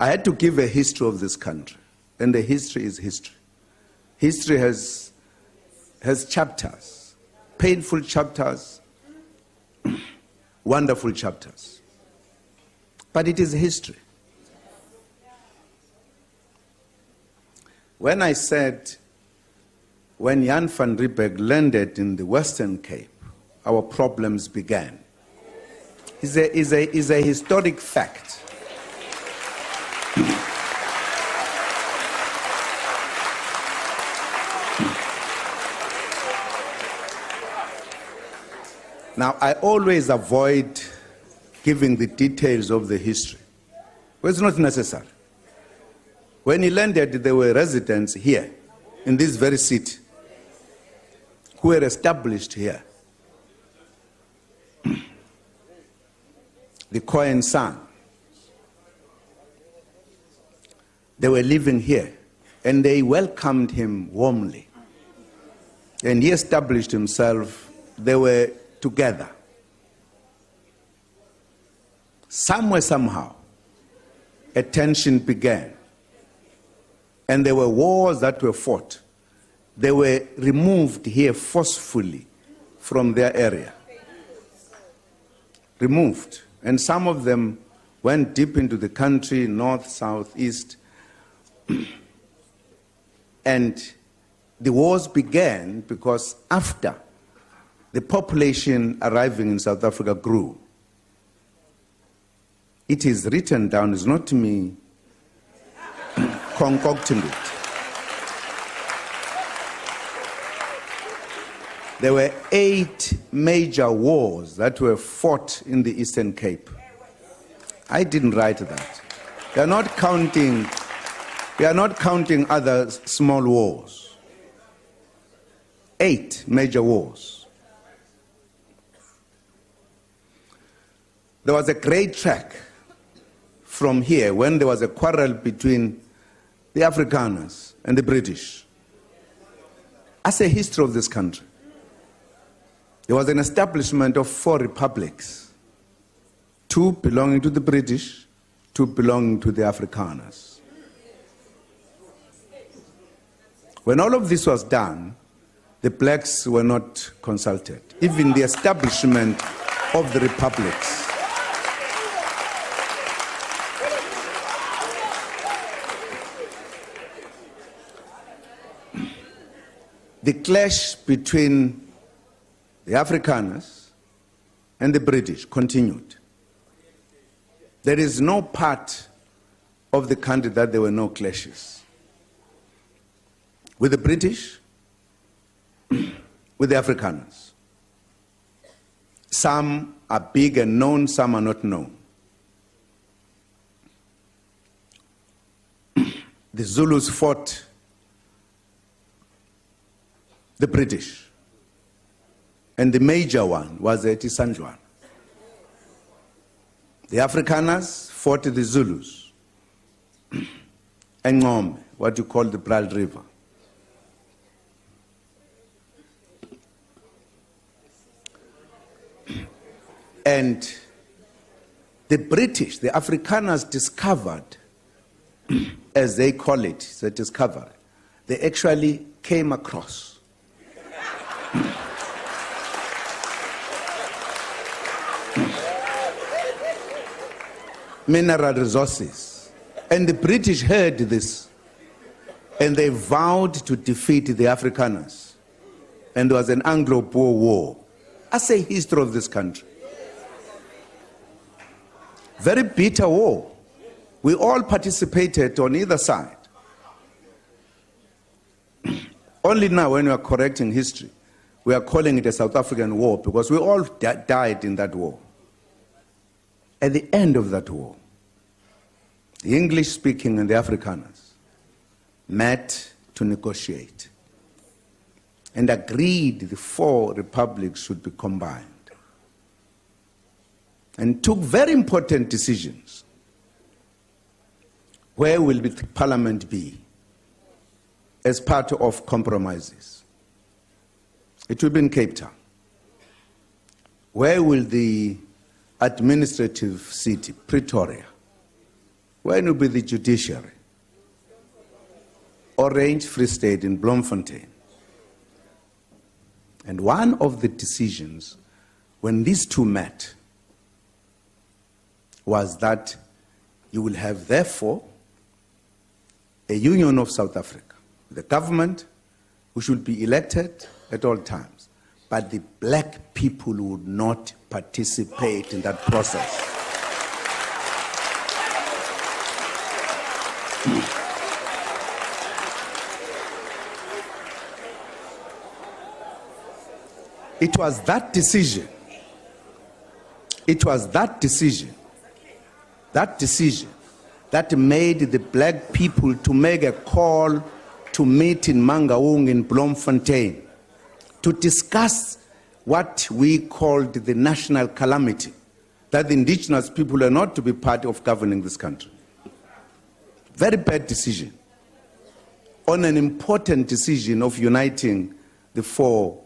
I had to give a history of this country, and the history is history. History has chapters, painful chapters, wonderful chapters. But it is history. When I said, when Jan van Riebeeck landed in the Western Cape, our problems began, is a historic fact. Now, I always avoid giving the details of the history, but it's not necessary. When he landed, there were residents here, in this very city, who were established here. The Cohen son. They were living here, and they welcomed him warmly. And he established himself. They were together. Somewhere, somehow, a tension began. And there were wars that were fought. They were removed here forcefully from their area. Removed. And some of them went deep into the country, north, south, east. And the wars began because after the population arriving in South Africa grew. It is written down, it's not me concocting it. There were 8 major wars that were fought in the Eastern Cape. I didn't write that. We are not counting other small wars. 8 major wars. There was a great trek from here when there was a quarrel between the Afrikaners and the British. As a history of this country, there was an establishment of 4 republics, 2 belonging to the British, 2 belonging to the Afrikaners. When all of this was done, the blacks were not consulted, even the establishment of the republics. The clash between the Afrikaners and the British continued. There is no part of the country that there were no clashes. With the British, with the Afrikaners. Some are big and known, some are not known. The Zulus fought the British. And the major one was at Isandlwana. The Afrikaners fought the Zulus. And Ngome, what you call the Brald River. And the British, the Afrikaners discovered, as they call it, the discovery, they actually came across mineral resources. And the British heard this, and they vowed to defeat the Afrikaners. And there was an Anglo-Boer war. As a history of this country. Very bitter war. We all participated on either side. Only now, when we are correcting history, we are calling it a South African war because we all died in that war. At the end of that war, the English-speaking and the Afrikaners met to negotiate and agreed the 4 republics should be combined and took very important decisions. Where will the parliament be as part of compromises? It will be in Cape Town. Where will the administrative city, Pretoria? when will be the judiciary? Orange Free State in Bloemfontein. And one of the decisions when these two met was that you will have, therefore, a Union of South Africa, the government who should be elected at all times, but the black people would not participate in that process. It was that decision that made the black people to make a call to meet in Mangaung in Bloemfontein to discuss what we called the national calamity, that the indigenous people are not to be part of governing this country. Very bad decision on an important decision of uniting the four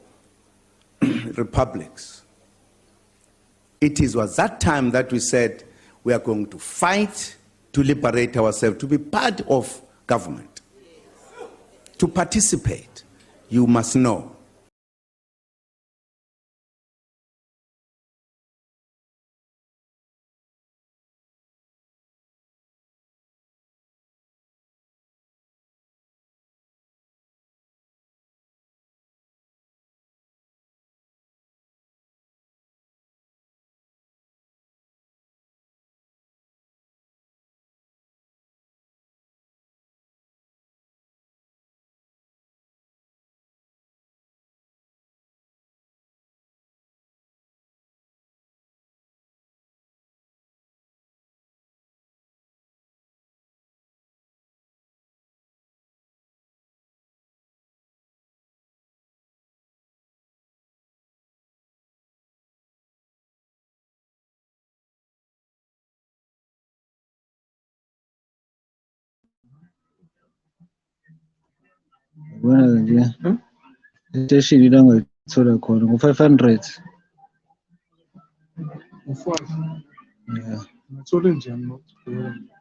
republics. It was that time that we said we are going to fight to liberate ourselves, to be part of government, to participate. You must know. Well, yeah. Station you don't go to the 500. Yeah.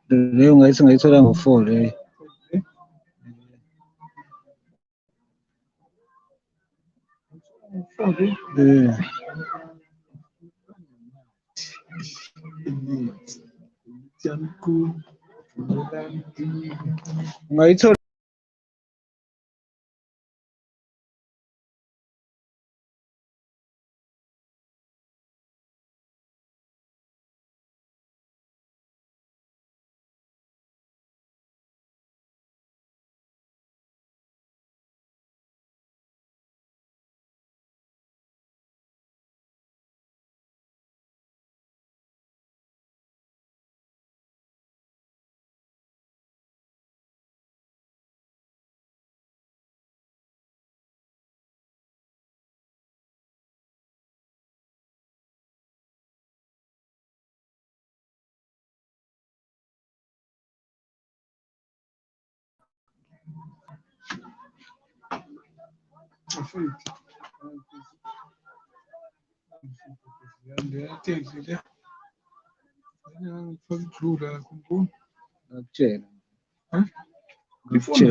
The young guys go 4. Yeah.